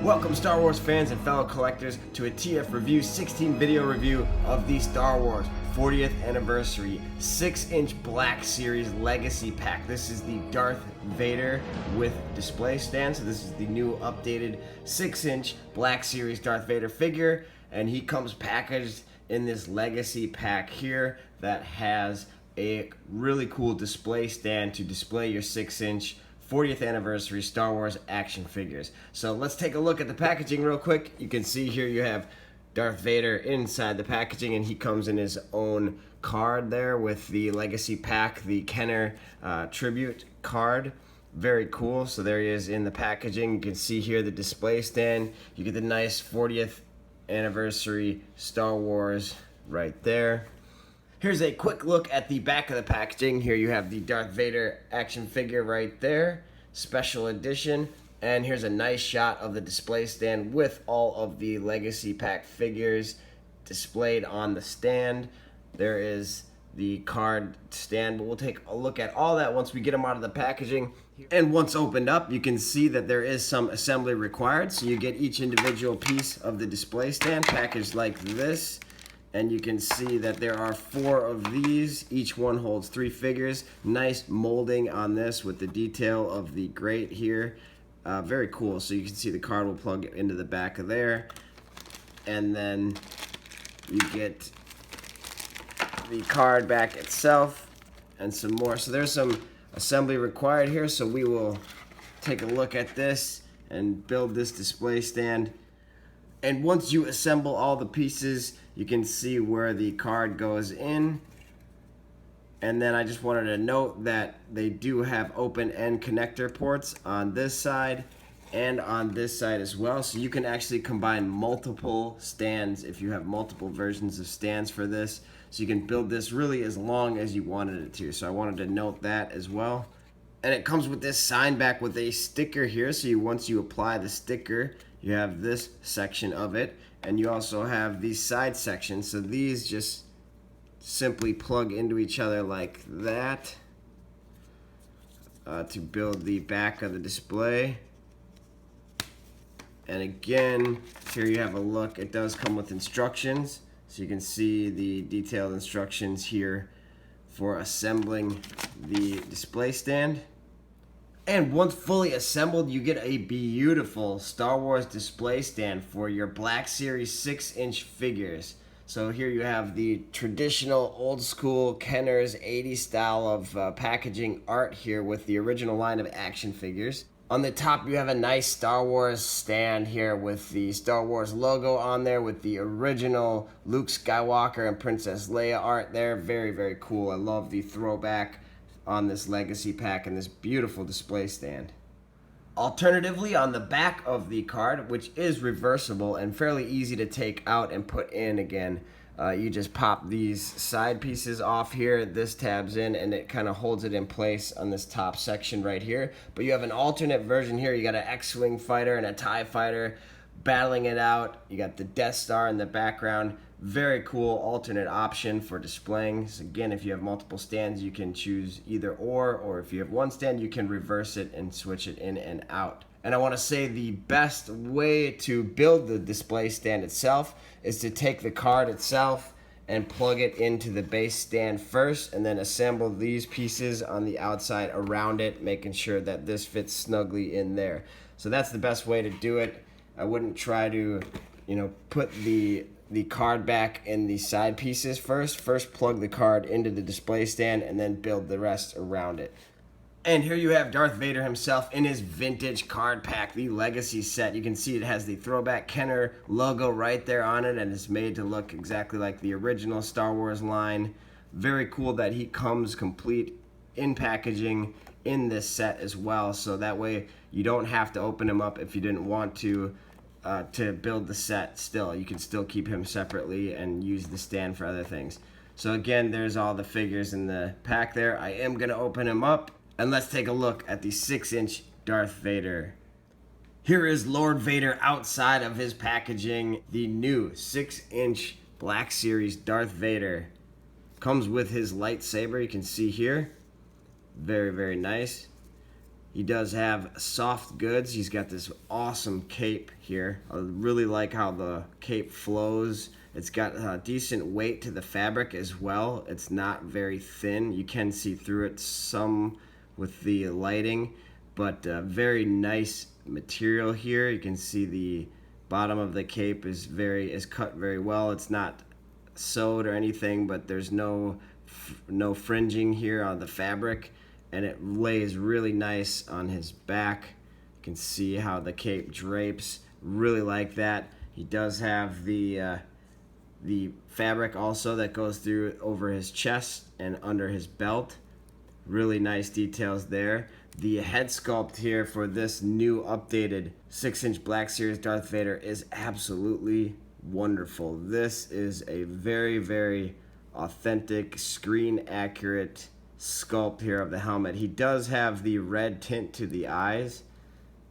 Welcome Star Wars fans and fellow collectors to a TF Review 16 video review of the Star Wars 40th Anniversary 6-inch Black Series Legacy Pack. This is the Darth Vader with display stand, so this is the new updated 6-inch Black Series Darth Vader figure, and he comes packaged in this Legacy Pack here that has a really cool display stand to display your 6-inch 40th anniversary Star Wars action figures. So let's take a look at the packaging real quick. You can see here you have Darth Vader inside the packaging, and he comes in his own card there with the Legacy Pack, the Kenner tribute card. Very cool. So there he is in the packaging. You can see here the display stand. You get the nice 40th anniversary Star Wars right there. Here's a quick look at the back of the packaging. Here you have the Darth Vader action figure right there, special edition. And here's a nice shot of the display stand with all of the Legacy Pack figures displayed on the stand. There is the card stand, but we'll take a look at all that once we get them out of the packaging. And once opened up, you can see that there is some assembly required. So you get each individual piece of the display stand packaged like this. And you can see that there are 4 of these. Each one holds 3 figures. Nice molding on this with the detail of the grate here. Very cool. So you can see the card will plug into the back of there. And then you get the card back itself and some more. So there's some assembly required here. So we will take a look at this and build this display stand. And once you assemble all the pieces, you can see where the card goes in. And then I just wanted to note that they do have open end connector ports on this side and on this side as well. So you can actually combine multiple stands if you have multiple versions of stands for this. So you can build this really as long as you wanted it to. So I wanted to note that as well. And it comes with this sign back with a sticker here. So once you apply the sticker, you have this section of it, and you also have these side sections. So these just simply plug into each other like that to build the back of the display. And again, here you have a look. It does come with instructions, so you can see the detailed instructions here for assembling the display stand. And once fully assembled, you get a beautiful Star Wars display stand for your Black Series 6-inch figures. So here you have the traditional old school Kenner's 80s style of packaging art here with the original line of action figures. On the top you have a nice Star Wars stand here with the Star Wars logo on there with the original Luke Skywalker and Princess Leia art there. Very, very cool. I love the throwback on this Legacy Pack and this beautiful display stand. Alternatively, on the back of the card, which is reversible and fairly easy to take out and put in again, you just pop these side pieces off here. This tabs in and it kind of holds it in place on this top section right here. But you have an alternate version here. You got an X-Wing fighter and a TIE fighter battling it out. You got the Death Star in the background. Very cool alternate option for displaying. So again, if you have multiple stands, you can choose either or if you have one stand, you can reverse it and switch it in and out. And I want to say the best way to build the display stand itself is to take the card itself and plug it into the base stand first, and then assemble these pieces on the outside around it, making sure that this fits snugly in there. So that's the best way to do it. I wouldn't try to, put the card back in the side pieces first. First plug the card into the display stand and then build the rest around it. And here you have Darth Vader himself in his vintage card pack, the Legacy set. You can see it has the throwback Kenner logo right there on it, and it's made to look exactly like the original Star Wars line. Very cool that he comes complete in packaging in this set as well, so that way you don't have to open him up if you didn't want to build the set still. You can still keep him separately and use the stand for other things. So again, there's all the figures in the pack there. I am going to open him up, and let's take a look at the 6-inch Darth Vader. Here is Lord Vader outside of his packaging. The new 6-inch Black Series Darth Vader comes with his lightsaber. You can see here. Very, very nice. He does have soft goods. He's got this awesome cape here. I really like how the cape flows. It's got a decent weight to the fabric as well. It's not very thin. You can see through it some with the lighting, but very nice material here. You can see the bottom of the cape is cut very well. It's not sewed or anything, but there's no fringing here on the fabric, and it lays really nice on his back. You can see how the cape drapes. Really like that. He does have the fabric also that goes through over his chest and under his belt. Really nice details there. The head sculpt here for this new updated 6-inch Black Series Darth Vader is absolutely wonderful. This is a very, very authentic, screen accurate sculpt here of the helmet. He does have the red tint to the eyes,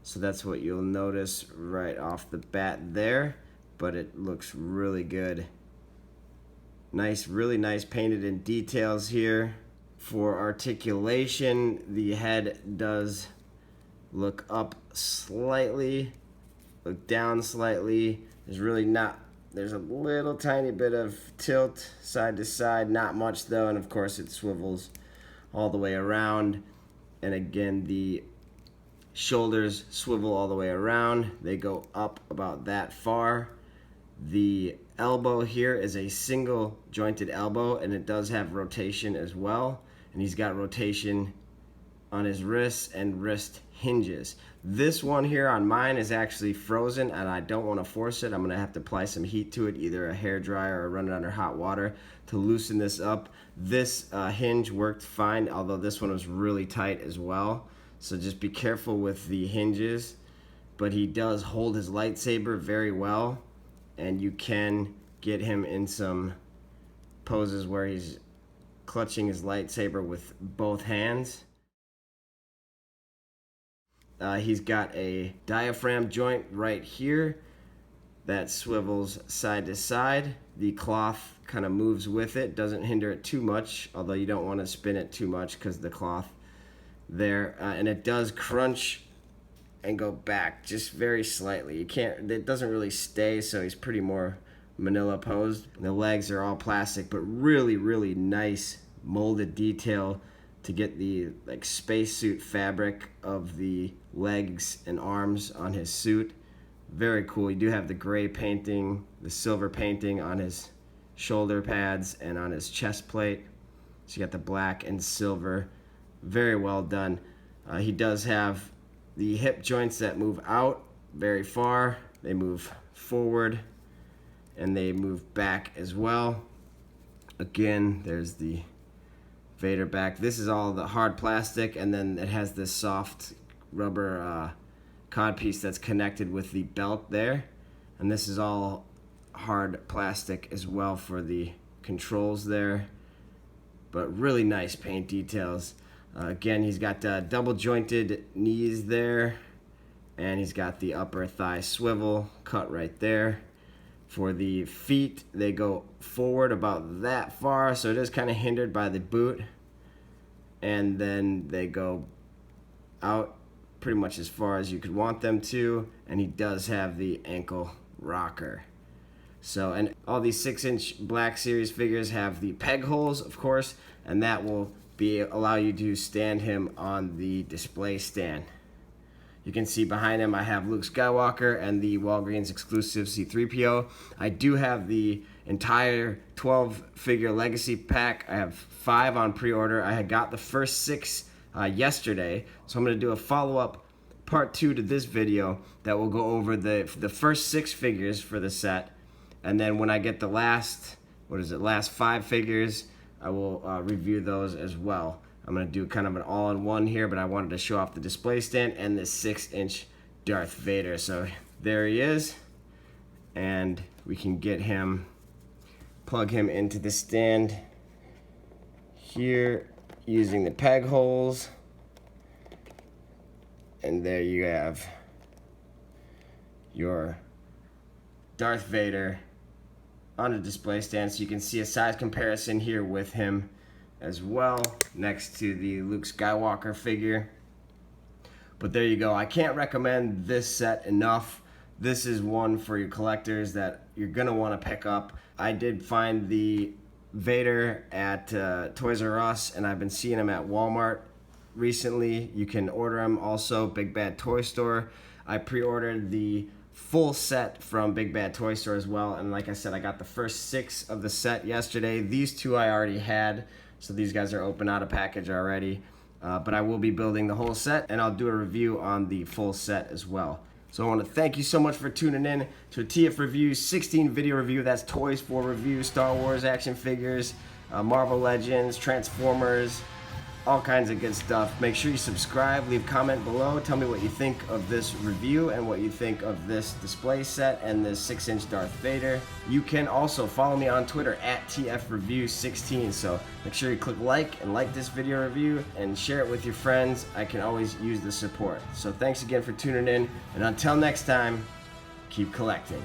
so that's what you'll notice right off the bat there, but it looks really good. Nice, really nice painted in details here. For articulation, the head does look up slightly, look down slightly. There's a little tiny bit of tilt side to side, not much though, and of course it swivels all the way around. And again, the shoulders swivel all the way around. They go up about that far. The elbow here is a single jointed elbow, and it does have rotation as well. And he's got rotation on his wrists and wrist hinges. This one here on mine is actually frozen, and I don't want to force it. I'm going to have to apply some heat to it, either a hair dryer or run it under hot water to loosen this up. This hinge worked fine, although this one was really tight as well. So just be careful with the hinges. But he does hold his lightsaber very well, and you can get him in some poses where he's clutching his lightsaber with both hands. He's got a diaphragm joint right here that swivels side to side. The cloth kind of moves with it, doesn't hinder it too much, although you don't want to spin it too much because the cloth there. And it does crunch and go back just very slightly. It doesn't really stay, so he's pretty more manila posed. The legs are all plastic, but really, really nice molded detail to get the spacesuit fabric of the legs and arms on his suit. Very cool. You do have the gray painting, the silver painting on his shoulder pads and on his chest plate. So you got the black and silver. Very well done. He does have the hip joints that move out very far. They move forward and they move back as well. Again, there's the Vader back. This is all the hard plastic, and then it has this soft rubber codpiece that's connected with the belt there. And this is all hard plastic as well for the controls there. But really nice paint details. Again, he's got double jointed knees there, and he's got the upper thigh swivel cut right there. For the feet, they go forward about that far, so it is kind of hindered by the boot. And then they go out pretty much as far as you could want them to. And he does have the ankle rocker. So, and all these 6-inch Black Series figures have the peg holes, of course, and that will allow you to stand him on the display stand. You can see behind him I have Luke Skywalker and the Walgreens exclusive C-3PO. I do have the entire 12-figure Legacy pack. I have 5 on pre-order. I had got the first 6 yesterday, so I'm going to do a follow-up part 2 to this video that will go over the first 6 figures for the set, and then when I get the last 5 figures, I will review those as well. I'm going to do kind of an all-in-one here, but I wanted to show off the display stand and the 6-inch Darth Vader. So there he is, and we can plug him into the stand here using the peg holes. And there you have your Darth Vader on a display stand, so you can see a size comparison here with him as well, next to the Luke Skywalker figure. But there you go. I can't recommend this set enough. This is one for your collectors that you're gonna want to pick up. I did find the Vader at Toys R Us, and I've been seeing them at Walmart recently. You can order them also Big Bad Toy Store. I pre-ordered the full set from Big Bad Toy Store as well, and like I said, I got the first 6 of the set yesterday. These 2 I already had, so these guys are open out of package already, but I will be building the whole set, and I'll do a review on the full set as well. So I want to thank you so much for tuning in to a TF Review 16 video review. That's Toys for Review, Star Wars action figures, Marvel Legends, Transformers, all kinds of good stuff. Make sure you subscribe, leave a comment below, tell me what you think of this review and what you think of this display set and this 6-inch Darth Vader. You can also follow me on Twitter at TFReview16, so make sure you click like and like this video review and share it with your friends. I can always use the support. So thanks again for tuning in, and until next time, keep collecting.